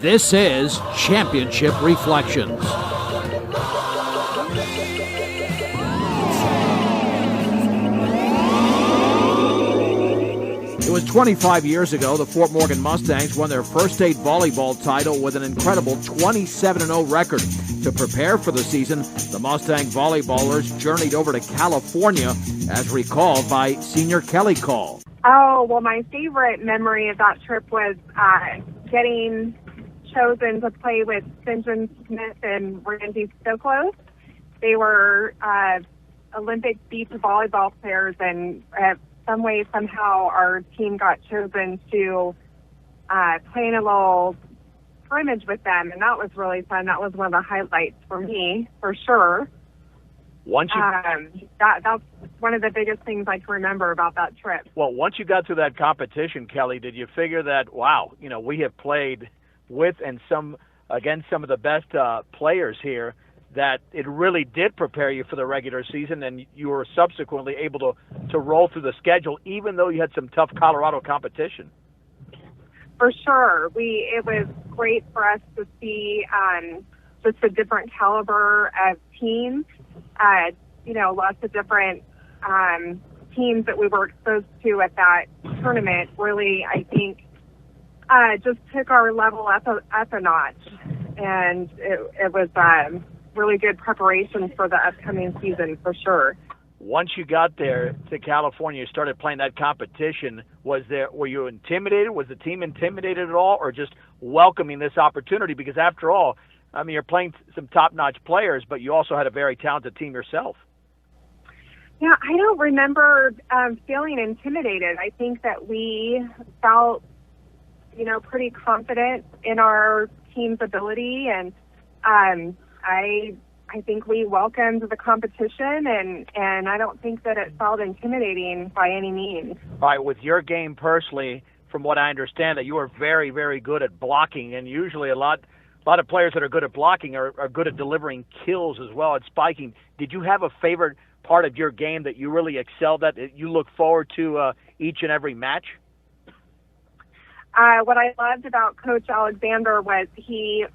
This is Championship Reflections. It was 25 years ago the Fort Morgan Mustangs won their first state volleyball title with an incredible 27-0 record. To prepare for the season, the Mustang volleyballers journeyed over to California, as recalled by senior Kelli Kahl. Oh, well, my favorite memory of that trip was getting chosen to play with Benjamin Smith and Randy Stoklos. They were Olympic beach volleyball players, and some way, somehow, our team got chosen to play in a little scrimmage with them, and that was really fun. That was one of the highlights for me, for sure. That's one of the biggest things I can remember about that trip. Well, once you got through that competition, Kelli, did you figure that, wow, we have played with and against some of the best players here, that it really did prepare you for the regular season, and you were subsequently able to roll through the schedule, even though you had some tough Colorado competition? For sure. It was great for us to see just a different caliber of teams, lots of different teams that we were exposed to at that tournament. Really, I think, just took our level up a notch, and it was really good preparation for the upcoming season, for sure. Once you got there to California, you started playing that competition. Were you intimidated? Was the team intimidated at all, or just welcoming this opportunity? Because after all, you're playing some top-notch players, but you also had a very talented team yourself. Yeah, I don't remember feeling intimidated. I think that we felt, pretty confident in our team's ability, and I think we welcomed the competition, and I don't think that it felt intimidating by any means. All right, with your game personally, from what I understand, that you are very, very good at blocking, and usually a lot of players that are good at blocking are good at delivering kills as well, at spiking. Did you have a favorite part of your game that you really excelled at, that you look forward to each and every match? What I loved about Coach Alexander was he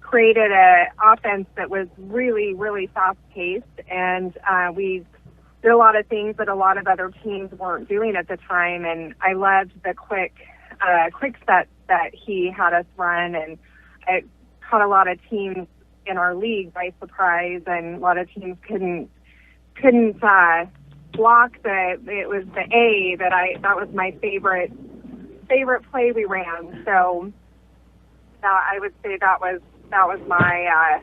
created an offense that was really, really fast-paced, and we did a lot of things that a lot of other teams weren't doing at the time, and I loved the quick set that he had us run, and it caught a lot of teams in our league by surprise, and a lot of teams couldn't block it was the A that was my favorite play we ran. So I would say that was my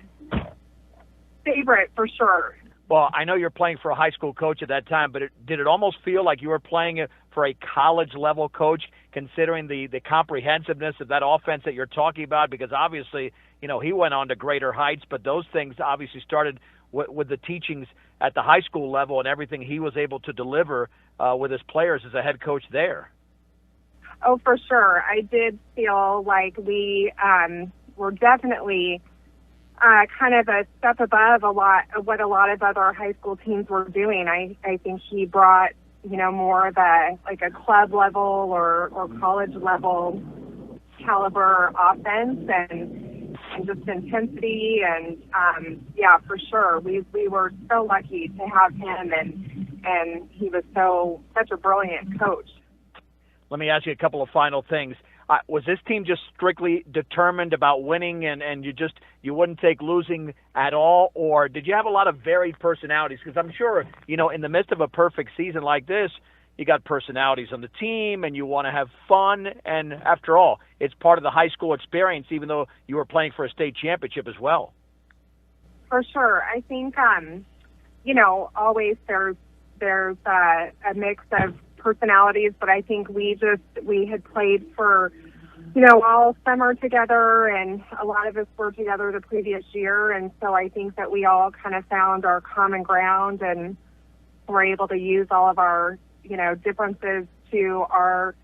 favorite, for sure. Well, I know you're playing for a high school coach at that time, but did it almost feel like you were playing for a college-level coach, considering the comprehensiveness of that offense that you're talking about? Because obviously, he went on to greater heights, but those things obviously started with the teachings at the high school level and everything he was able to deliver with his players as a head coach there. Oh, for sure. I did feel like we were definitely kind of a step above what a lot of other high school teams were doing. I think he brought, more of a club level or college level caliber offense and just intensity. And yeah, for sure. We were so lucky to have him, and he was such a brilliant coach. Let me ask you a couple of final things. Was this team just strictly determined about winning, and you wouldn't take losing at all, or did you have a lot of varied personalities? Because I'm sure, in the midst of a perfect season like this, you got personalities on the team, and you want to have fun, and after all, it's part of the high school experience, even though you were playing for a state championship as well. For sure. I think, always there's a mix of personalities, but I think we had played for, all summer together, and a lot of us were together the previous year, and so I think that we all kind of found our common ground and were able to use all of our, differences to our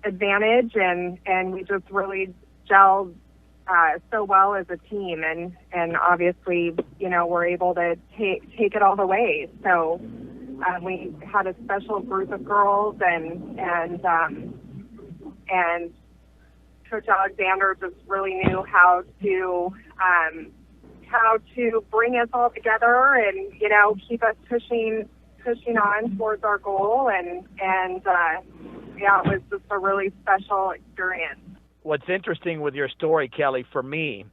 advantage, and we just really gelled so well as a team, and obviously, we're able to take it all the way. So we had a special group of girls, and Coach Alexander just really knew how to bring us all together and, keep us pushing on towards our goal. And it was just a really special experience. What's interesting with your story, Kelli, for me,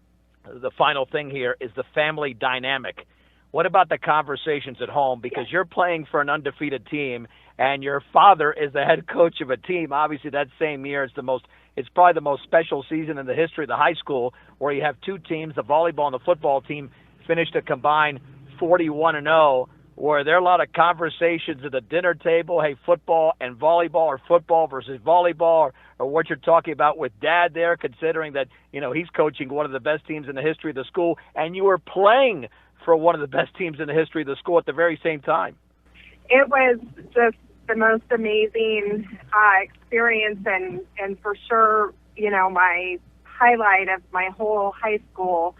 the final thing here is the family dynamic. What about the conversations at home? Because you're playing for an undefeated team, and your father is the head coach of a team. Obviously, that same year, it's probably the most special season in the history of the high school, where you have two teams, the volleyball and the football team, finished a combined 41-0. Were there a lot of conversations at the dinner table, hey, football and volleyball, or football versus volleyball, or what you're talking about with Dad there, considering that, he's coaching one of the best teams in the history of the school, and you were playing for one of the best teams in the history of the school at the very same time? It was just the most amazing experience, and for sure, my highlight of my whole high school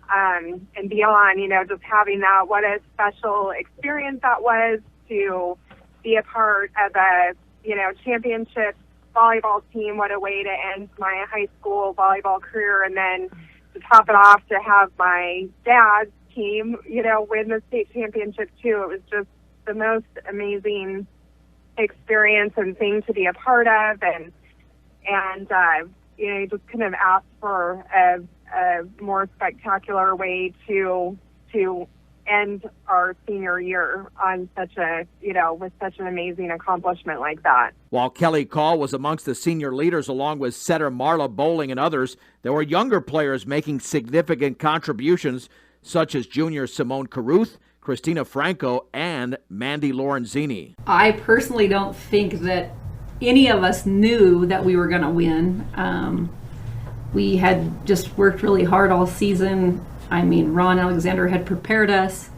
and beyond, just having that, what a special experience that was to be a part of a, championship volleyball team. What a way to end my high school volleyball career. And then to top it off, to have my dad's team, win the state championship too. It was just the most amazing experience and thing to be a part of. And you just couldn't have asked for a more spectacular way to end our senior year on such a, with such an amazing accomplishment like that. While Kelli Kahl was amongst the senior leaders along with setter Marla Bowling and others, there were younger players making significant contributions, such as junior Simone Carruth, Christina Franco, and Mandy Lorenzini. I personally don't think that any of us knew that we were going to win. We had just worked really hard all season. Ron Alexander had prepared us,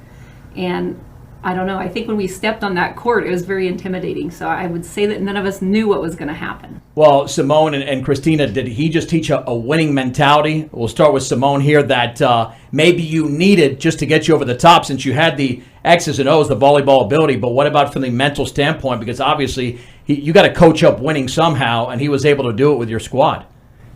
and I don't know, I think when we stepped on that court, it was very intimidating. So I would say that none of us knew what was going to happen. Well, Simone and Christina, did he just teach a winning mentality? We'll start with Simone here, that maybe you needed just to get you over the top, since you had the X's and O's, the volleyball ability. But what about from the mental standpoint? Because obviously you got to coach up winning somehow, and he was able to do it with your squad.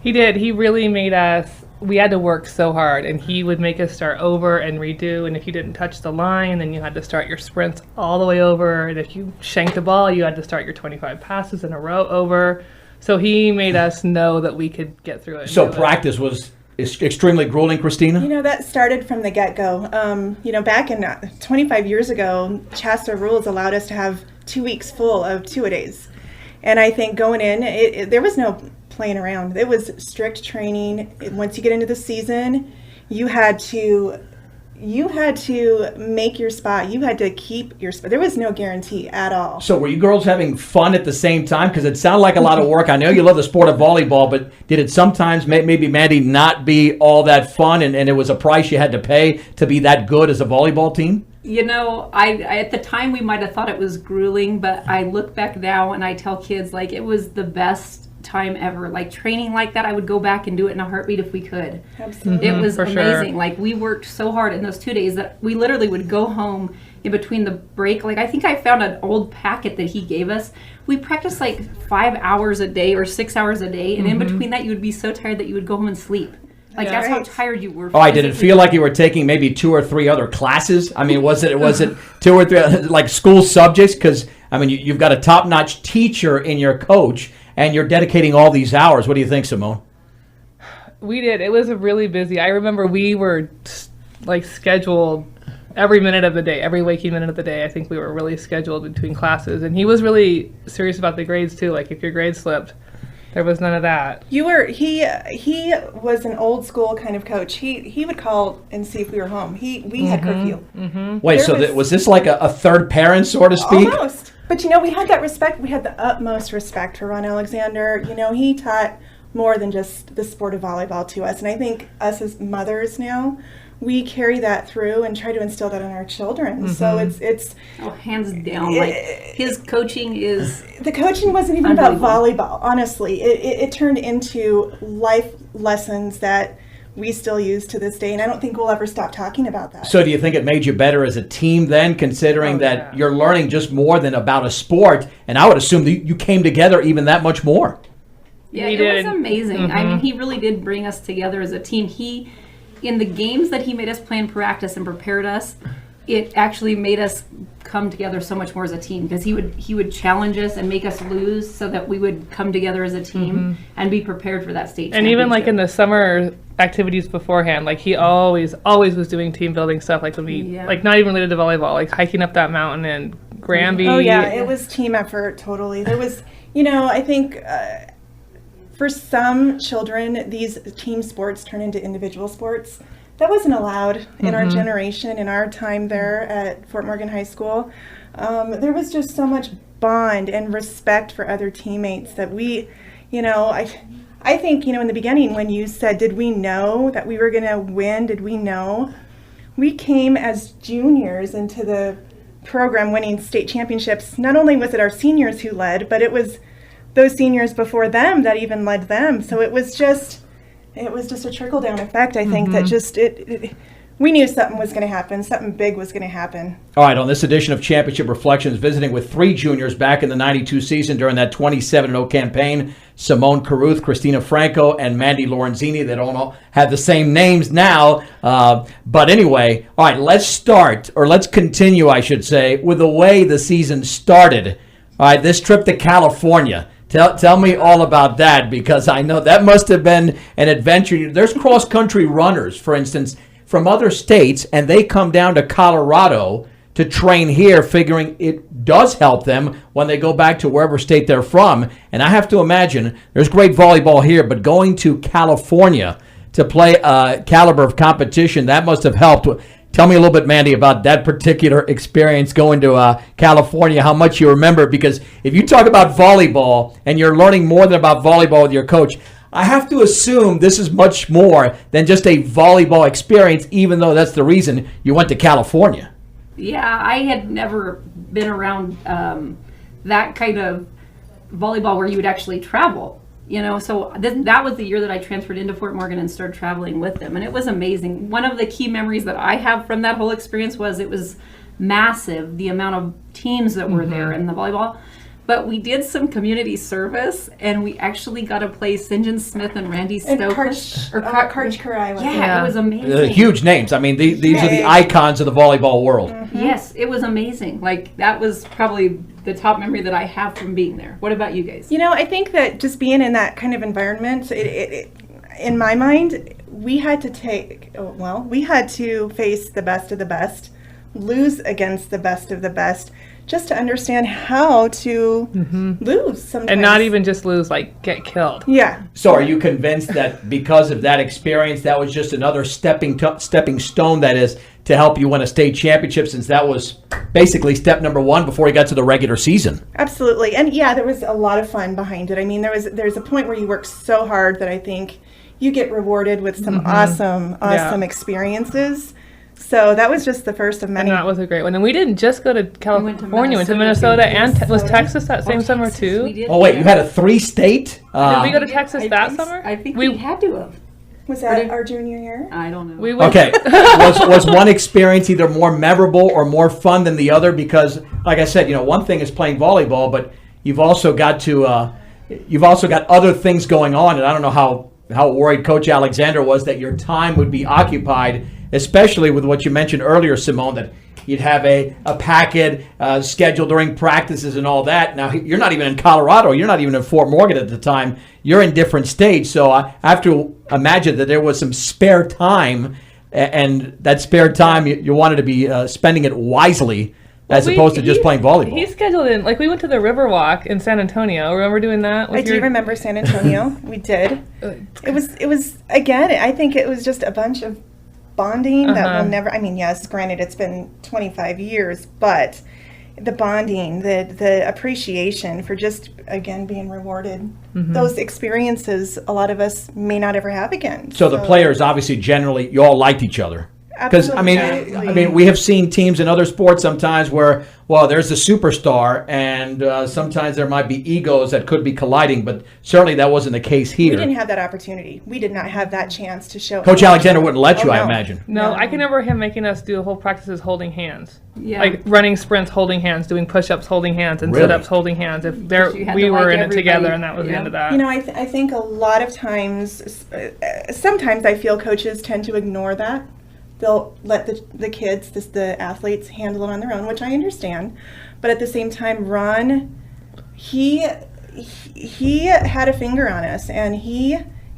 He did. He really made us, we had to work so hard, and he would make us start over and redo. And if you didn't touch the line, then you had to start your sprints all the way over. And if you shanked the ball, you had to start your 25 passes in a row over. So he made us know that we could get through it. So practice was extremely grueling, Christina? That started from the get-go. Back in 25 years ago, CHASA rules allowed us to have 2 weeks full of two-a-days. And I think going in, there was no playing around. It was strict training. Once you get into the season, you had to make your spot. You had to keep your spot. There was no guarantee at all. So were you girls having fun at the same time? Because it sounded like a lot of work. I know you love the sport of volleyball, but did it sometimes, maybe Mandy, not be all that fun, and it was a price you had to pay to be that good as a volleyball team? I at the time we might have thought it was grueling, but I look back now and I tell kids, it was the best time ever. Training like that, I would go back and do it in a heartbeat if we could. Absolutely. It was amazing. Sure. We worked so hard in those 2 days that we literally would go home in between the break. I think I found an old packet that he gave us. We practiced 5 hours a day or 6 hours a day, and in between that you would be so tired that you would go home and sleep. That's how tired you were. All right, did it feel like you were taking maybe 2 or 3 other classes? Was it 2 or 3 school subjects? Because you've got a top-notch teacher in your coach, and you're dedicating all these hours. What do you think, Simone? We did. It was really busy. I remember we were scheduled every minute of the day, every waking minute of the day. I think we were really scheduled between classes, and he was really serious about the grades too. If your grade slipped, there was none of that. He was an old school kind of coach. He would call and see if we were home. We had curfew. Wait, was this like a third parent, so to speak? Almost. But we had that respect. We had the utmost respect for Ron Alexander. He taught more than just the sport of volleyball to us. And I think us as mothers now, we carry that through and try to instill that in our children. So it's hands down. His coaching is... The coaching wasn't even about volleyball, honestly. It turned into life lessons that we still use to this day, and I don't think we'll ever stop talking about that. So do you think it made you better as a team then, considering that you're learning just more than about a sport, and I would assume that you came together even that much more? Yeah, He it did. was amazing. I mean, he really did bring us together as a team. In the games that he made us play in practice and prepared us, it actually made us come together so much more as a team, because he would challenge us and make us lose so that we would come together as a team and be prepared for that state championship. And even like in the summer activities beforehand, like he always was doing team building stuff, like when we like not even related to volleyball, like hiking up that mountain and Granby. Oh yeah, it was team effort totally. There was, I think for some children these team sports turn into individual sports. That wasn't allowed in our generation, in our time there at Fort Morgan High School. There was just so much bond and respect for other teammates that we, I think, in the beginning when you said, did we know that we were going to win? Did we know? We came as juniors into the program winning state championships. Not only was it our seniors who led, but it was those seniors before them that even led them. So it was just a trickle-down effect, I think, that just, we knew something was going to happen, something big was going to happen. All right, on this edition of Championship Reflections, visiting with 3 juniors back in the 92 season during that 27-0 campaign, Simone Carruth, Christina Franco, and Mandy Lorenzini. They don't all have the same names now. But anyway, all right, let's continue, I should say, with the way the season started. All right, this trip to California. Tell me all about that, because I know that must have been an adventure. There's cross-country runners, for instance, from other states, and they come down to Colorado to train here, figuring it does help them when they go back to wherever state they're from. And I have to imagine there's great volleyball here, but going to California to play a caliber of competition, that must have helped. Tell me a little bit, Mandy, about that particular experience going to California, how much you remember, because if you talk about volleyball and you're learning more than about volleyball with your coach, I have to assume this is much more than just a volleyball experience, even though that's the reason you went to California. Yeah, I had never been around that kind of volleyball where you would actually travel. So that was the year that I transferred into Fort Morgan and started traveling with them, and it was amazing. One of the key memories that I have from that whole experience was it was massive, the amount of teams that were there in the volleyball. But we did some community service, and we actually got to play St. John Smith and Randy Stokes. Karch Karai. Yeah, it was amazing. Huge names. I mean, these are the icons of the volleyball world. Yes, it was amazing. Like, that was probably the top memory that I have from being there. What about you guys? I think that just being in that kind of environment, in my mind, we had to face the best of the best, lose against the best of the best, just to understand how to lose sometimes. And not even just lose, like get killed. Yeah. So are you convinced that because of that experience, that was just another stepping stone, that is, to help you win a state championship, since that was basically step number 1 before you got to the regular season? Absolutely. And yeah, there was a lot of fun behind it. I mean, there's a point where you work so hard that I think you get rewarded with some awesome experiences. So that was just the first of many. And that was a great one. And we didn't just go to California. We went to Minnesota and was Texas that same summer too? We did. Oh, wait, you had a 3-state? Did we go to Texas that summer? I think we had to have. Was that our junior year? I don't know. We went. Okay. was one experience either more memorable or more fun than the other? Because, like I said, one thing is playing volleyball, but you've also got other things going on, and I don't know how worried Coach Alexander was that your time would be occupied, especially with what you mentioned earlier, Simone, that you'd have a packet scheduled during practices and all that. Now, you're not even in Colorado. You're not even in Fort Morgan at the time. You're in different states. So I have to imagine that there was some spare time, and that spare time, you wanted to be spending it wisely, as opposed to just playing volleyball. He scheduled in, like we went to the Riverwalk in San Antonio. Remember doing that? I do remember San Antonio. We did. It was again, I think it was just a bunch of bonding that will never, yes, granted it's been 25 years, but the bonding, the appreciation for just, again, being rewarded. Those experiences a lot of us may not ever have again. So the players, obviously, generally, you all liked each other. Because I mean, we have seen teams in other sports sometimes where, well, there's a superstar, and sometimes there might be egos that could be colliding, but certainly that wasn't the case here. We didn't have that opportunity. We did not have that chance to show. Coach Alexander wouldn't let you, I imagine. No, I can remember him making us do whole practices holding hands. Yeah. Like running sprints holding hands, doing push-ups holding hands, and Really? sit-ups holding hands. If we were in it together, and that was the end of that. You know, I think a lot of times, sometimes I feel coaches tend to ignore that. They'll let the kids, the athletes, handle it on their own, which I understand. But at the same time, Ron, he had a finger on us, and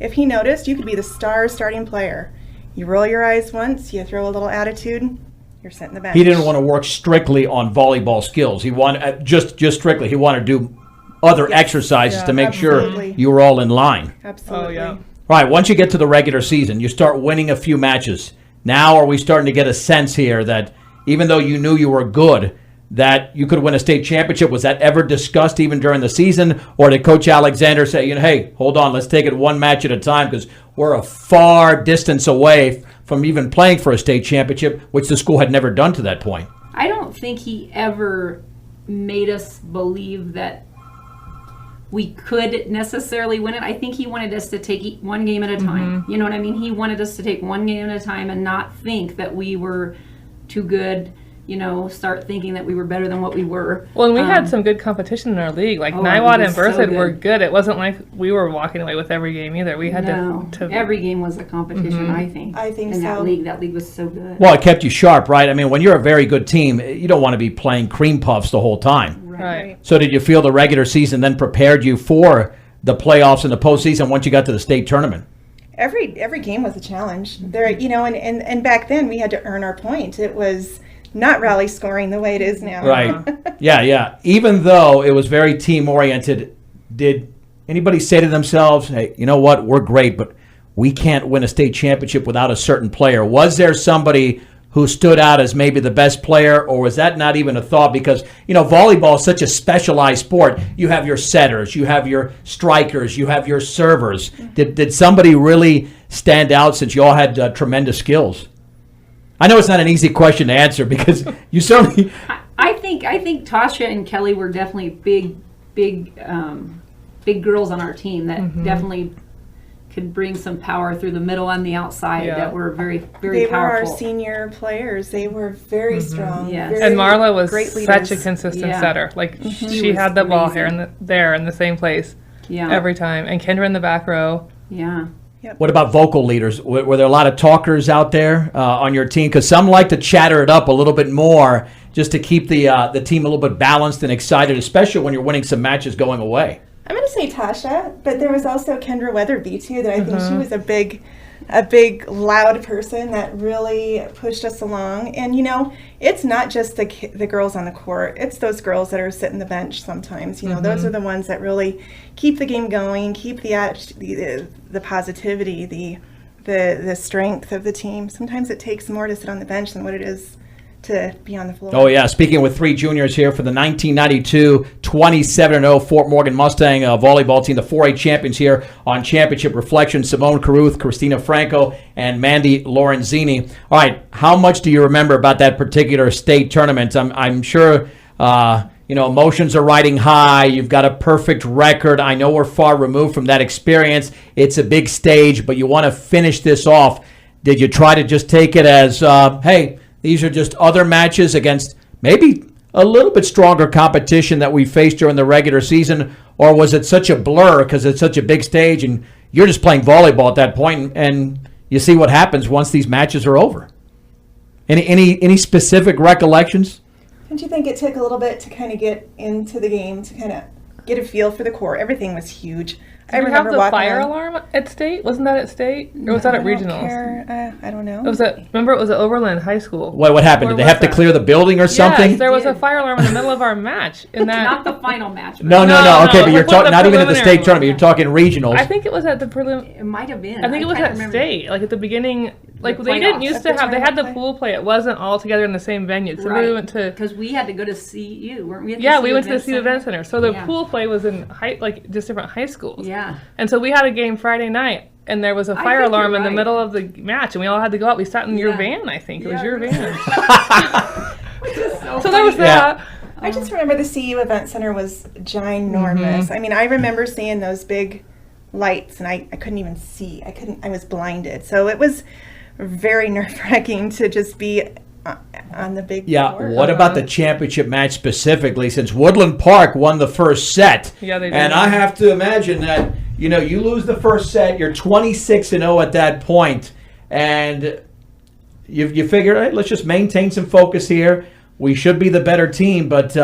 if he noticed, you could be the starting player. You roll your eyes once, you throw a little attitude, you're sent in the bench. He didn't want to work strictly on volleyball skills. He wanted just strictly. He wanted to do other exercises to make sure you were all in line. Absolutely. Oh, yeah. All right, once you get to the regular season, you start winning a few matches. Now are we starting to get a sense here that even though you knew you were good, that you could win a state championship? Was that ever discussed even during the season? Or did Coach Alexander say, hey, hold on, let's take it one match at a time because we're a far distance away from even playing for a state championship, which the school had never done to that point? I don't think he ever made us believe that we could necessarily win it. I think he wanted us to take one game at a time. Mm-hmm. You know what I mean? He wanted us to take one game at a time and not think that we were too good, start thinking that we were better than what we were. Well, and we had some good competition in our league. Like Niwot and Berthoud were good. It wasn't like we were walking away with every game either. We had to every game was a competition, I think. I think in so. That league was so good. Well, it kept you sharp, right? I mean, when you're a very good team, you don't want to be playing cream puffs the whole time. Right. So did you feel the regular season then prepared you for the playoffs and the postseason once you got to the state tournament? Every game was a challenge. There, and back then we had to earn our point. It was not rally scoring the way it is now. Right. Yeah. Even though it was very team oriented, did anybody say to themselves, hey, you know what, we're great, but we can't win a state championship without a certain player? Was there somebody who stood out as maybe the best player, or was that not even a thought? Because, volleyball is such a specialized sport. You have your setters, you have your strikers, you have your servers. Did somebody really stand out since you all had tremendous skills? I know it's not an easy question to answer because you certainly... I think Tasha and Kelli were definitely big girls on our team that definitely could bring some power through the middle and the outside that were very, very powerful. They were our senior players. They were very strong. Yes. And Marla was great such a consistent setter. Like she had the ball here there in the same place every time. And Kendra in the back row. Yeah. Yep. What about vocal leaders? Were there a lot of talkers out there on your team? Because some like to chatter it up a little bit more just to keep the team a little bit balanced and excited, especially when you're winning some matches going away. I'm going to say Tasha, but there was also Kendra Weatherby too. That I think she was a big, loud person that really pushed us along. And it's not just the girls on the court; it's those girls that are sitting the bench sometimes. Those are the ones that really keep the game going, keep the positivity, the strength of the team. Sometimes it takes more to sit on the bench than what it is to be on the floor. Oh, yeah. Speaking with three juniors here for the 1992 27-0 Fort Morgan Mustang volleyball team, the 4A champions here on Championship Reflection, Simone Carruth, Christina Franco, and Mandy Lorenzini. All right, how much do you remember about that particular state tournament? I'm sure, emotions are riding high. You've got a perfect record. I know we're far removed from that experience. It's a big stage, but you want to finish this off. Did you try to just take it as, hey, these are just other matches against maybe a little bit stronger competition that we faced during the regular season? Or was it such a blur because it's such a big stage and you're just playing volleyball at that point and you see what happens once these matches are over? Any specific recollections? Don't you think it took a little bit to kind of get into the game, to kind of get a feel for the court? Everything was huge. I remember the fire alarm at state. Wasn't that at state, or was that at regionals? I don't know. It was at Overland High School. What happened? Did they have to clear the building or something? Yes, there was a fire alarm in the middle of our match. Not the final match. No. Okay, but you're talking not even at the state tournament. You're talking regionals. I think it was at the prelim. It might have been. I think it was at state, like at the beginning. Like they didn't used to have. They had the pool play. It wasn't all together in the same venue. So we went to because we had to go to CU, weren't we? Yeah, we went to the CU Event Center. So the pool play was in just different high schools. Yeah. And so we had a game Friday night And there was a fire alarm in the middle of the match, and we all had to go out. We sat in your van, I think. It was your van. So there was that. I just remember the CU Event Center was ginormous. I mean, I remember seeing those big lights, and I couldn't even see. I was blinded. So it was very nerve-wracking to just be on the big court. What about the championship match specifically, since Woodland Park won the first set? Yeah, they did. And I have to imagine that, you lose the first set, you're 26-0 at that point, and you figure, hey, let's just maintain some focus here. We should be the better team, but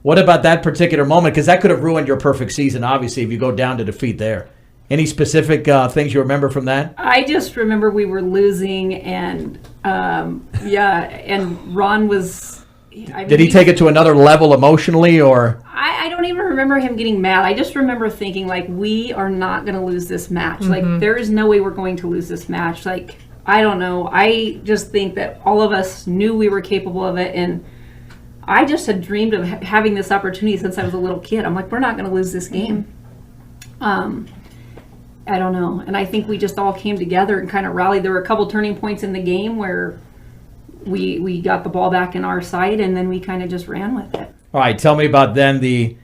what about that particular moment? Because that could have ruined your perfect season, obviously, if you go down to defeat there. Any specific things you remember from that? I just remember we were losing, and and Ron was... Did he take it to another level emotionally, or? I don't even remember him getting mad. I just remember thinking, we are not going to lose this match. There is no way we're going to lose this match. I don't know. I just think that all of us knew we were capable of it, and I just had dreamed of having this opportunity since I was a little kid. I'm like, we're not going to lose this game. I don't know. And I think we just all came together and kind of rallied. There were a couple turning points in the game where we got the ball back in our side, and then we kind of just ran with it. All right, tell me about then the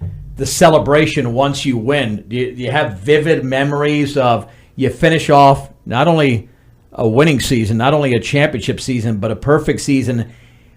celebration once you win. Do you have vivid memories of you finish off not only a winning season, not only a championship season, but a perfect season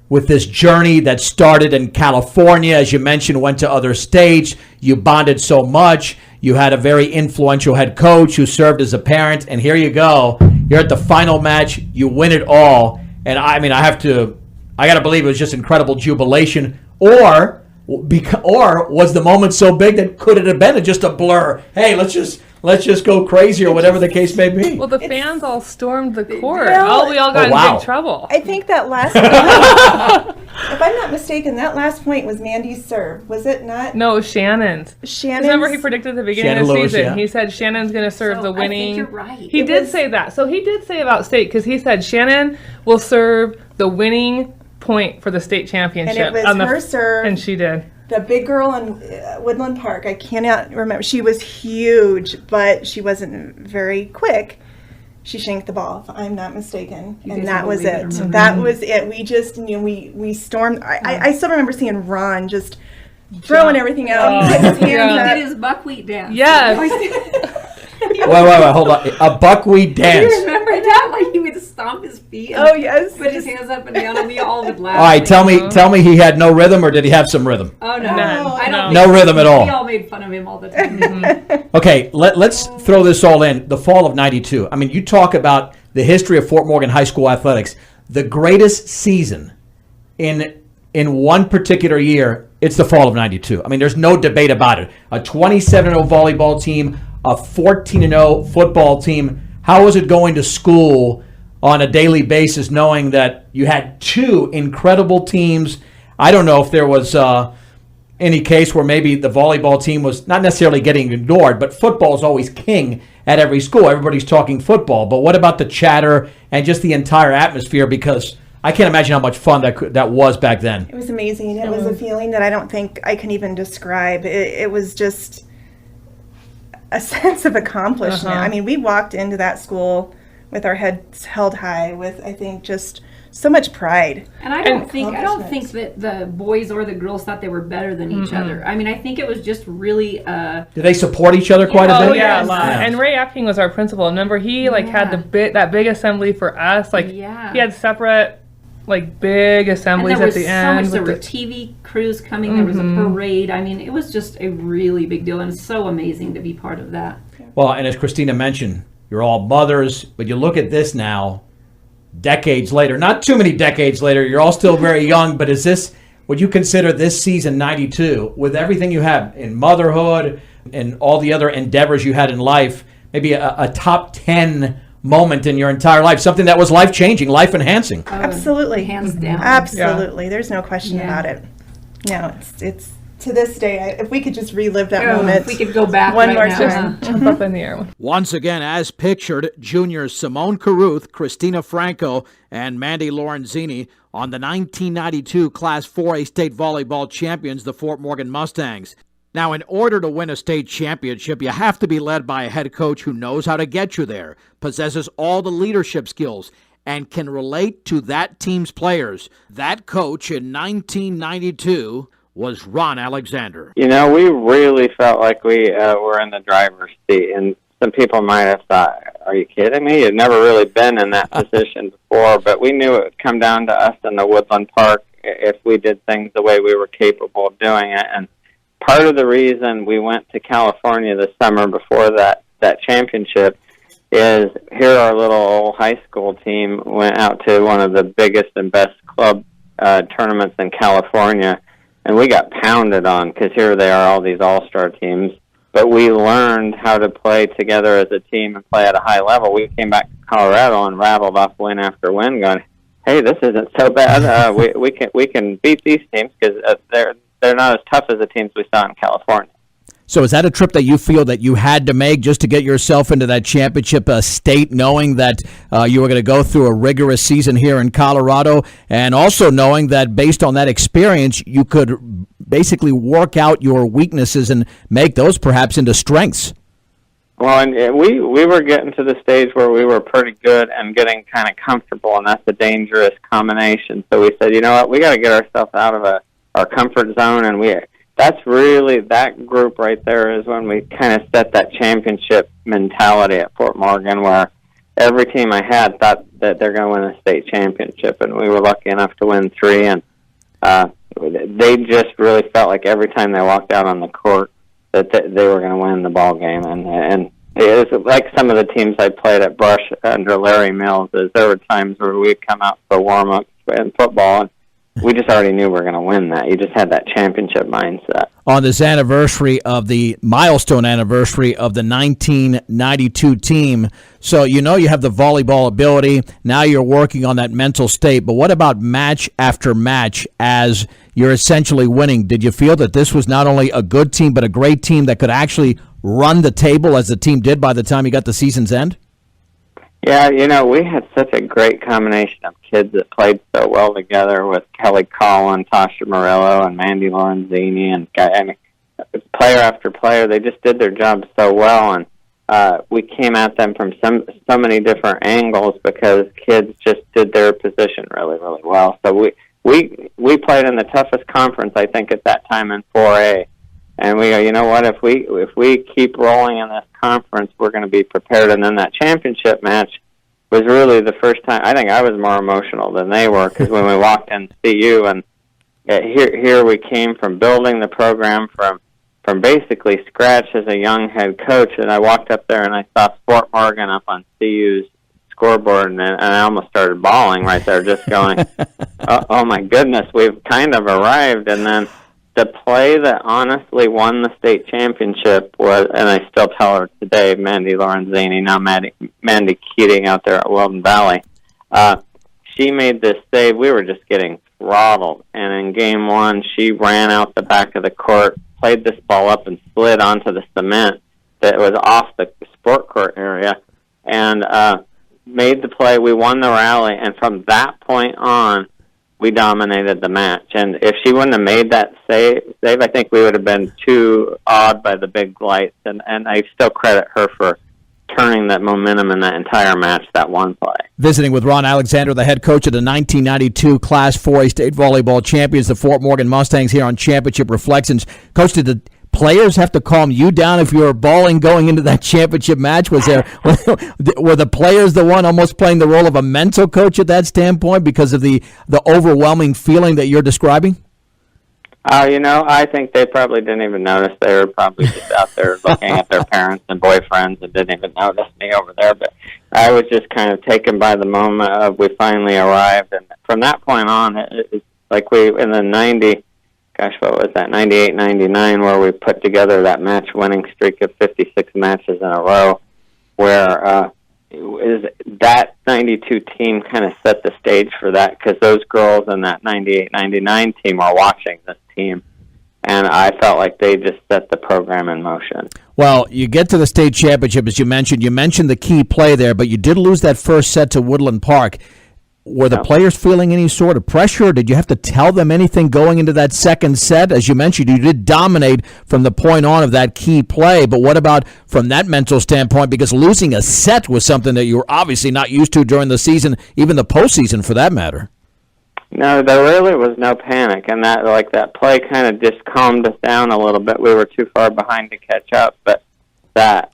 with this journey that started in California, as you mentioned, went to other states. You bonded so much. You had a very influential head coach who served as a parent, and here you go. You're at the final match. You win it all. And I got to believe it was just incredible jubilation. Or was the moment so big that could it have been just a blur? Hey, let's just go crazy, or whatever the case may be. Well, the fans all stormed the court. We all got in big trouble. I think that last point, if I'm not mistaken, that last point was Mandy's serve. Was it not? No, it was Shannon's. Remember he predicted at the beginning of the season. Yeah. He said Shannon's going to serve the winning. I think you're right. He did say that. So he did say about state, because he said Shannon will serve the winning point for the state championship. And it was her serve. And she did. The big girl in Woodland Park, I cannot remember. She was huge, but she wasn't very quick. She shanked the ball, if I'm not mistaken. And that was it. That was it. We just, we stormed. I still remember seeing Ron just throwing everything out. He did his buckwheat dance. Yes. Wait, hold on. A buckwheat dance. Do you remember that? He would stomp his feet. Oh, yes. Put his hands up and down, and we all would laugh. All right, tell me he had no rhythm, or did he have some rhythm? Oh, no. I don't no rhythm at all. We all made fun of him all the time. Okay, let's throw this all in. The fall of '92. You talk about the history of Fort Morgan High School athletics. The greatest season in one particular year, it's the fall of '92. There's no debate about it. A 27-0 volleyball team, a 14-0 football team. How was it going to school on a daily basis knowing that you had two incredible teams? I don't know if there was any case where maybe the volleyball team was not necessarily getting ignored, but football is always king at every school. Everybody's talking football. But what about the chatter and just the entire atmosphere? Because I can't imagine how much fun that was back then. It was amazing. It was a feeling that I don't think I can even describe. It was just a sense of accomplishment. We walked into that school with our heads held high with, I think, just so much pride. And I don't think that the boys or the girls thought they were better than each other. I think it was just really Did they support each other quite a bit? Oh yeah, a lot. And Ray Epking was our principal. Remember, he had that big assembly for us. He had separate big assemblies at the end. There were TV crews coming. There was a parade. It was just a really big deal, and it's so amazing to be part of that. Well, and as Christina mentioned, you're all mothers, but you look at this now, decades later, not too many decades later, you're all still very young, but would you consider this season 92, with everything you have in motherhood and all the other endeavors you had in life, maybe a top 10 moment in your entire life, something that was life-changing, life-enhancing? Absolutely. Hands down. Absolutely. Yeah. There's no question about it. No, it's to this day, if we could just relive that moment. If we could go back one more time. Jump up in the air. Once again, as pictured, juniors Simone Carruth, Christina Franco, and Mandy Lorenzini on the 1992 Class 4A state volleyball champions, the Fort Morgan Mustangs. Now, in order to win a state championship, you have to be led by a head coach who knows how to get you there, possesses all the leadership skills, and can relate to that team's players. That coach in 1992 was Ron Alexander. You know, we really felt like we were in the driver's seat, and some people might have thought, are you kidding me? You've never really been in that position before, but we knew it would come down to us in the Woodland Park if we did things the way we were capable of doing it. And part of the reason we went to California the summer before that championship is here our little old high school team went out to one of the biggest and best club tournaments in California, and we got pounded on because here they are, all these all-star teams. But we learned how to play together as a team and play at a high level. We came back to Colorado and rattled off win after win, going, hey, this isn't so bad. We can beat these teams because they're not as tough as the teams we saw in California. So is that a trip that you feel that you had to make just to get yourself into that championship state, knowing that you were going to go through a rigorous season here in Colorado, and also knowing that based on that experience, you could basically work out your weaknesses and make those perhaps into strengths? Well, and we were getting to the stage where we were pretty good and getting kind of comfortable, and that's a dangerous combination. So we said, you know what, we got to get ourselves out of our comfort zone, and that's really, that group right there is when we kind of set that championship mentality at Fort Morgan, where every team I had thought that they're going to win a state championship, and we were lucky enough to win 3, and they just really felt like every time they walked out on the court that they were going to win the ball game, and it was like some of the teams I played at Brush under Larry Mills. There were times where we'd come out for warm-ups in football, and we just already knew we were going to win that. You just had that championship mindset. On this anniversary of the milestone anniversary of the 1992 team, so you know you have the volleyball ability. Now you're working on that mental state. But what about match after match as you're essentially winning? Did you feel that this was not only a good team, but a great team that could actually run the table as the team did by the time you got to season's end? Yeah, you know, we had such a great combination of kids that played so well together with Kelli Kahl and Tasha Morello and Mandy Lorenzini, and player after player. They just did their job so well, and we came at them from so many different angles because kids just did their position really, really well. So we played in the toughest conference, I think, at that time in 4A. And we go, you know what, if we keep rolling in this conference, we're going to be prepared. And then that championship match was really the first time. I think I was more emotional than they were, because when we walked in CU, and here we came from building the program from basically scratch as a young head coach, and I walked up there and I saw Fort Morgan up on CU's scoreboard, and I almost started bawling right there, just going, oh my goodness, we've kind of arrived. And then the play that honestly won the state championship was, and I still tell her today, Mandy Lorenzini, now Mandy Keating out there at Weldon Valley. She made this save. We were just getting throttled. And in game 1, she ran out the back of the court, played this ball up, and slid onto the cement that was off the sport court area, and made the play. We won the rally, and from that point on, we dominated the match. And if she wouldn't have made that save, I think we would have been too awed by the big lights. And I still credit her for turning that momentum in that entire match, that one play. Visiting with Ron Alexander, the head coach of the 1992 Class 4A state volleyball champions, the Fort Morgan Mustangs, here on Championship Reflections. Coach, did the players have to calm you down if you were bawling going into that championship match? Were the players the one almost playing the role of a mental coach at that standpoint because of the overwhelming feeling that you're describing? You know, I think they probably didn't even notice. They were probably just out there looking at their parents and boyfriends and didn't even notice me over there. But I was just kind of taken by the moment of we finally arrived. And from that point on, it's like we, in the 98, 99, where we put together that match-winning streak of 56 matches in a row, where that 92 team kind of set the stage for that, because those girls in that 98, 99 team are watching this team, and I felt like they just set the program in motion. Well, you get to the state championship, as you mentioned. You mentioned the key play there, but you did lose that first set to Woodland Park. Were the players feeling any sort of pressure? Did you have to tell them anything going into that second set? As you mentioned, you did dominate from the point on of that key play, but what about from that mental standpoint? Because losing a set was something that you were obviously not used to during the season, even the postseason for that matter. No, there really was no panic, and that play kind of just calmed us down a little bit. We were too far behind to catch up, but that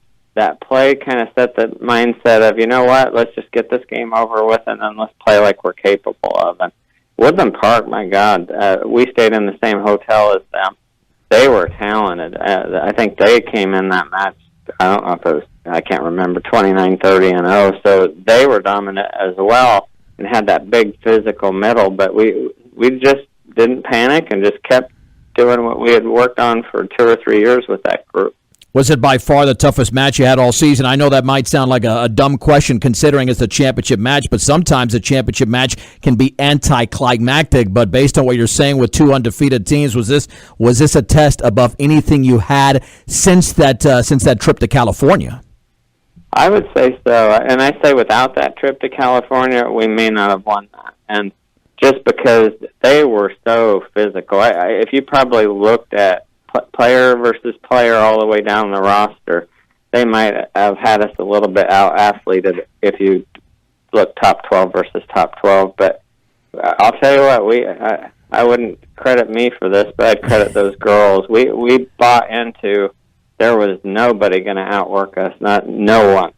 play kind of set the mindset of, you know what, let's just get this game over with, and then let's play like we're capable of. And Woodland Park, my God, we stayed in the same hotel as them. They were talented. I think they came in that match, I don't know if it was, I can't remember, 29-30-0, so they were dominant as well and had that big physical middle, but we just didn't panic and just kept doing what we had worked on for 2 or 3 years with that group. Was it by far the toughest match you had all season? I know that might sound like a dumb question considering it's a championship match, but sometimes a championship match can be anticlimactic. But based on what you're saying with 2 undefeated teams, was this a test above anything you had since that trip to California? I would say so, and I say without that trip to California, we may not have won that. And just because they were so physical, if you probably looked at player versus player all the way down the roster, they might have had us a little bit out-athleted if you look top 12 versus top 12. But I'll tell you what, I wouldn't credit me for this, but I'd credit those girls. We bought into there was nobody going to outwork us, no one.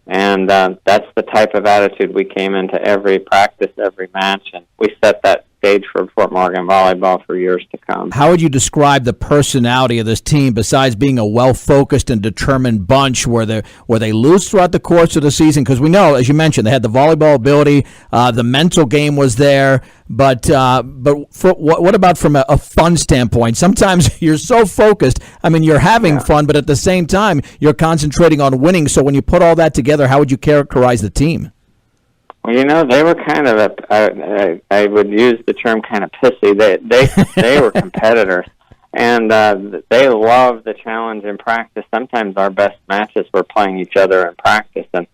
And that's the type of attitude we came into every practice, every match, and we set that stage for Fort Morgan volleyball for years to come. How would you describe the personality of this team besides being a well-focused and determined bunch? Were they loose throughout the course of the season? Because we know, as you mentioned, they had the volleyball ability, the mental game was there, but what about from a fun standpoint? Sometimes you're so focused, I mean, you're having fun, but at the same time, you're concentrating on winning. So when you put all that together, how would you characterize the team? Well, you know, they were kind of I would use the term kind of pissy. They were competitors, and they loved the challenge in practice. Sometimes our best matches were playing each other in practice, and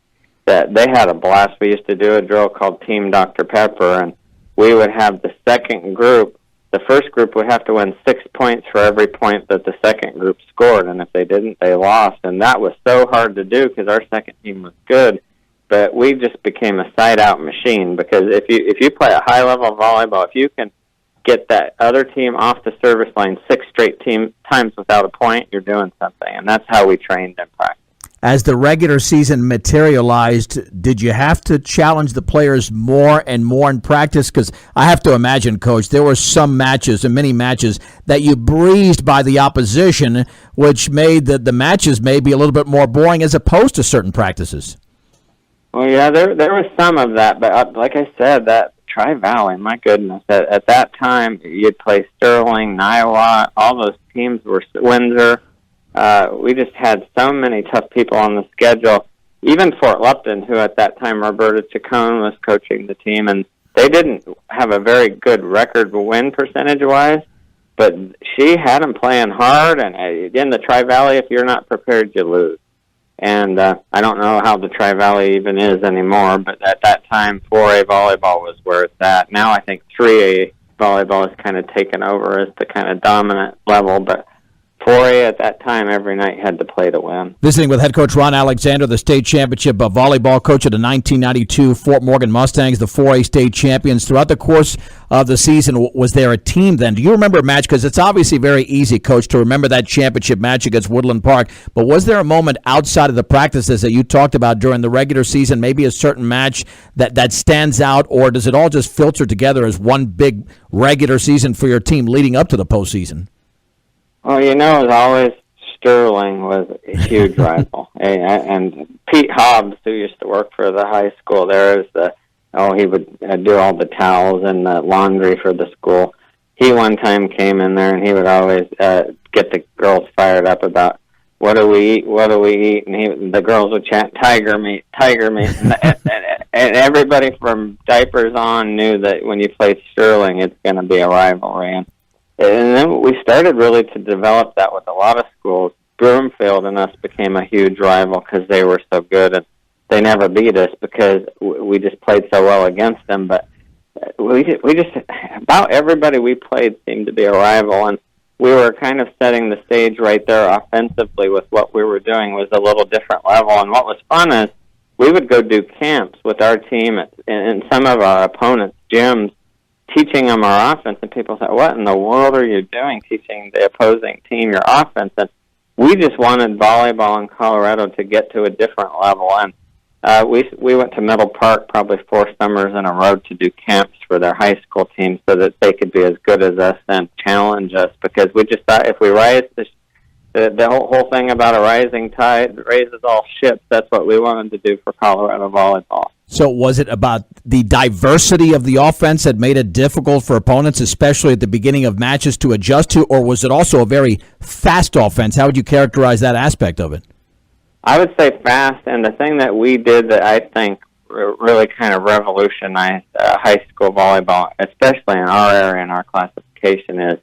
that they had a blast. We used to do a drill called Team Dr. Pepper, and we would have the second group. The first group would have to win 6 points for every point that the second group scored, and if they didn't, they lost. And that was so hard to do because our second team was good. But we just became a side-out machine because if you play a high-level volleyball, if you can get that other team off the service line 6 straight times without a point, you're doing something. And that's how we trained in practice. As the regular season materialized, did you have to challenge the players more and more in practice? Because I have to imagine, Coach, there were some matches and many matches that you breezed by the opposition, which made the matches maybe a little bit more boring as opposed to certain practices. Well, yeah, there was some of that, but like I said, that Tri-Valley, my goodness, at that time, you'd play Sterling, Niwot, all those teams were Windsor. We just had so many tough people on the schedule. Even Fort Lupton, who at that time Roberta Chacon was coaching the team, and they didn't have a very good record win percentage-wise, but she had them playing hard, and in the Tri-Valley, if you're not prepared, you lose. And I don't know how the Tri-Valley even is anymore, but at that time, 4A volleyball was where it's at. Now I think 3A volleyball has kind of taken over as the kind of dominant level, but 4A at that time every night had to play to win. Visiting with head coach Ron Alexander, the state championship volleyball coach of the 1992 Fort Morgan Mustangs, the 4A state champions. Throughout the course of the season, was there a team then? Do you remember a match? Because it's obviously very easy, Coach, to remember that championship match against Woodland Park. But was there a moment outside of the practices that you talked about during the regular season, maybe a certain match that stands out, or does it all just filter together as one big regular season for your team leading up to the postseason? Well, you know, as always, Sterling was a huge rival. And Pete Hobbs, who used to work for the high school there, he would do all the towels and the laundry for the school. He one time came in there, and he would always get the girls fired up about, what do we eat, what do we eat? And the girls would chant, tiger meat, tiger meat. And everybody from diapers on knew that when you played Sterling, it's going to be a rivalry. And then we started really to develop that with a lot of schools. Broomfield and us became a huge rival because they were so good. And they never beat us because we just played so well against them. But we just about everybody we played seemed to be a rival, and we were kind of setting the stage right there offensively with what we were doing was a little different level. And what was fun is we would go do camps with our team in some of our opponents' gyms, teaching them our offense, and people said, what in the world are you doing teaching the opposing team your offense? And we just wanted volleyball in Colorado to get to a different level. And we went to Middle Park probably 4 summers in a row to do camps for their high school team so that they could be as good as us and challenge us, because we just thought if we rise the whole thing about a rising tide raises all ships. That's what we wanted to do for Colorado volleyball. So was it about the diversity of the offense that made it difficult for opponents, especially at the beginning of matches, to adjust to, or was it also a very fast offense? How would you characterize that aspect of it? I would say fast, and the thing that we did that I think really kind of revolutionized high school volleyball, especially in our area and our classification, is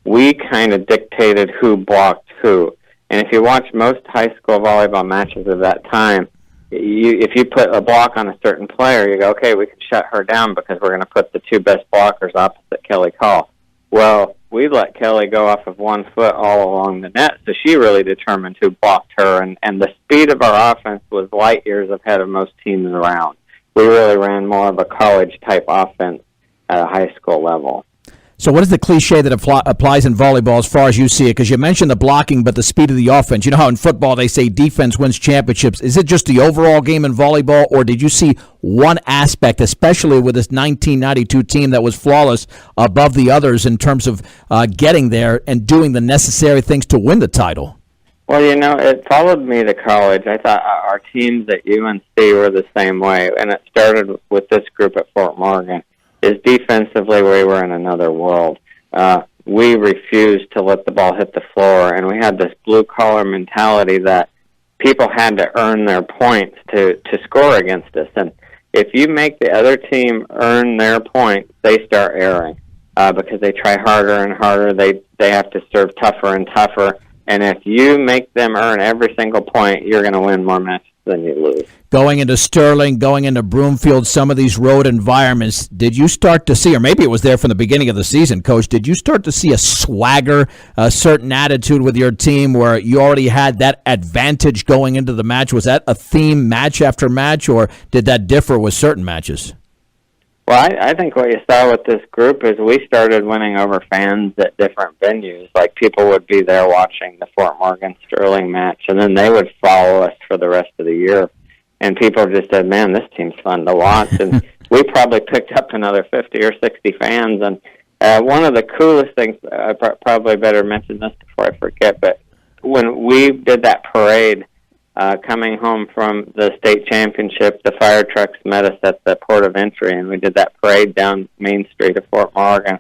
we kind of dictated who blocked who. And if you watch most high school volleyball matches of that time, if you put a block on a certain player, you go, okay, we can shut her down because we're going to put the 2 best blockers opposite Kelli Kahl. Well, we let Kelli go off of 1 foot all along the net, so she really determined who blocked her, and the speed of our offense was light years ahead of most teams around. We really ran more of a college-type offense at a high school level. So what is the cliche that applies in volleyball as far as you see it? Because you mentioned the blocking, but the speed of the offense. You know how in football they say defense wins championships. Is it just the overall game in volleyball, or did you see one aspect, especially with this 1992 team that was flawless, above the others in terms of getting there and doing the necessary things to win the title? Well, it followed me to college. I thought our teams at UNC were the same way, and it started with this group at Fort Morgan. Is defensively we were in another world. We refused to let the ball hit the floor, and we had this blue-collar mentality that people had to earn their points to score against us. And if you make the other team earn their points, they start erring because they try harder and harder. They have to serve tougher and tougher. And if you make them earn every single point, you're going to win more matches than you lose. Going into Sterling, going into Broomfield, some of these road environments, did you start to see, or maybe it was there from the beginning of the season, Coach, did you start to see a swagger, a certain attitude with your team where you already had that advantage going into the match? Was that a theme match after match, or did that differ with certain matches? Well, I think what you saw with this group is we started winning over fans at different venues. Like, people would be there watching the Fort Morgan Sterling match, and then they would follow us for the rest of the year. And people just said, man, this team's fun to watch. And we probably picked up another 50 or 60 fans. And one of the coolest things, I probably better mention this before I forget, but when we did that parade, coming home from the state championship, the fire trucks met us at the port of entry, and we did that parade down Main Street of Fort Morgan.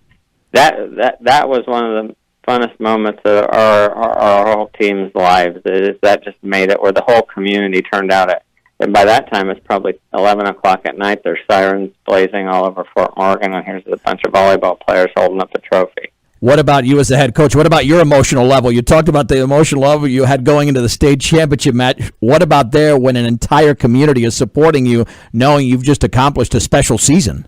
That was one of the funnest moments of our whole team's lives. That just made it where the whole community turned out and by that time it's probably 11 o'clock at night. There's sirens blazing all over Fort Morgan, and here's a bunch of volleyball players holding up the trophy. What about you as the head coach? What about your emotional level? You talked about the emotional level you had going into the state championship match. What about there when an entire community is supporting you, knowing you've just accomplished a special season?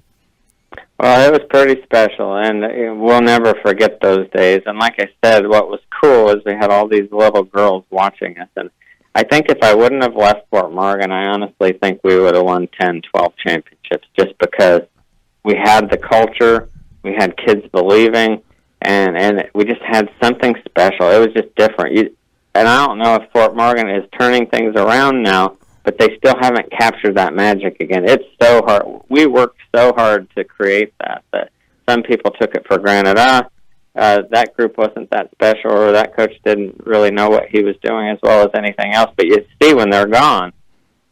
Well, it was pretty special, and we'll never forget those days. And like I said, what was cool is we had all these little girls watching us. And I think if I wouldn't have left Fort Morgan, I honestly think we would have won 10, 12 championships, just because we had the culture, we had kids believing, and we just had something special. It was just different. And I don't know if Fort Morgan is turning things around now, but they still haven't captured that magic again. It's so hard. We worked so hard to create that some people took it for granted. That group wasn't that special, or that coach didn't really know what he was doing as well as anything else. But you see when they're gone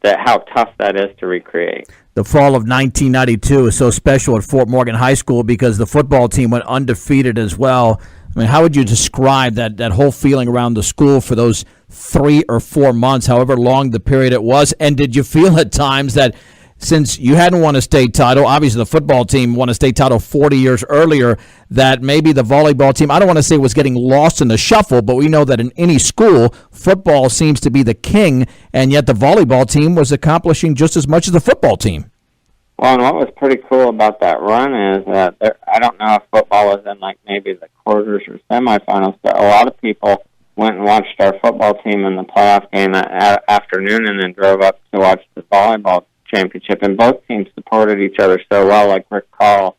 that how tough that is to recreate. The fall of 1992 is so special at Fort Morgan High School because the football team went undefeated as well. I mean, how would you describe that whole feeling around the school for those 3 or 4 months, however long the period it was? And did you feel at times that since you hadn't won a state title, obviously the football team won a state title 40 years earlier, that maybe the volleyball team, I don't want to say was getting lost in the shuffle, but we know that in any school, football seems to be the king, and yet the volleyball team was accomplishing just as much as the football team. Well, and what was pretty cool about that run is that I don't know if football was in like maybe the quarters or semifinals, but a lot of people went and watched our football team in the playoff game that afternoon and then drove up to watch the volleyball championship. And both teams supported each other so well. Like Rick Kahl,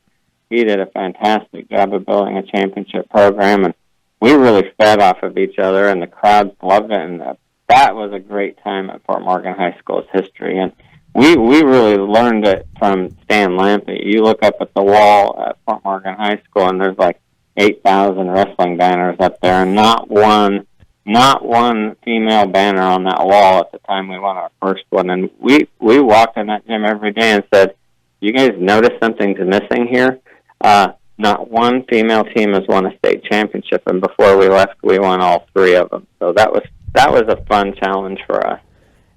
he did a fantastic job of building a championship program, and we really fed off of each other, and the crowds loved it. And that was a great time at Fort Morgan High School's history. And we really learned it from Stan Lampe. You look up at the wall at Fort Morgan High School, and there's like 8,000 wrestling banners up there, and not one female banner on that wall at the time we won our first one. And we walked in that gym every day and said, "You guys notice something's missing here?" Not one female team has won a state championship, and before we left, we won all three of them. So that was a fun challenge for us.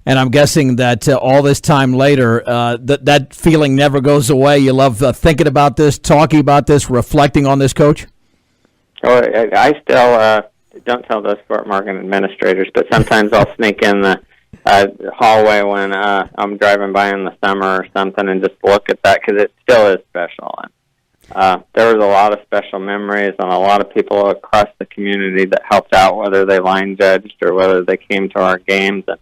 And I'm guessing that all this time later, that feeling never goes away. You love thinking about this, talking about this, reflecting on this, Coach? Oh, I still don't tell those Fort Morgan administrators, but sometimes I'll sneak in the hallway when I'm driving by in the summer or something and just look at that because it still is special. And there was a lot of special memories and a lot of people across the community that helped out, whether they line judged or whether they came to our games. And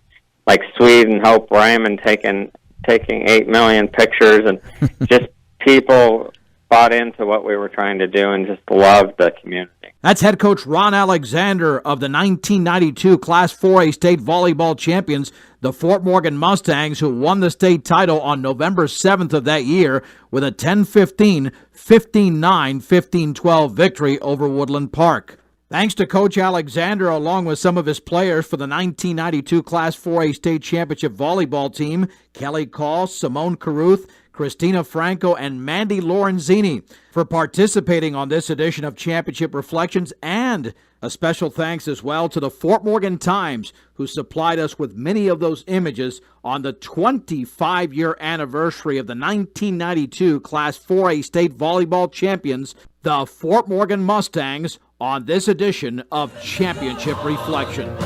like Swede and Hope Ryman taking 8 million pictures, and just people bought into what we were trying to do and just loved the community. That's head coach Ron Alexander of the 1992 Class 4A state volleyball champions, the Fort Morgan Mustangs, who won the state title on November 7th of that year with a 10-15, 15-9, 15-12 victory over Woodland Park. Thanks to Coach Alexander, along with some of his players for the 1992 Class 4A state championship volleyball team, Kelli Kahl, Simone Carruth, Christina, Franco, and Mandy Lorenzini, for participating on this edition of Championship Reflections, and a special thanks as well to the Fort Morgan Times, who supplied us with many of those images on the 25-year anniversary of the 1992 Class 4A state volleyball champions, the Fort Morgan Mustangs, on this edition of Championship Reflections.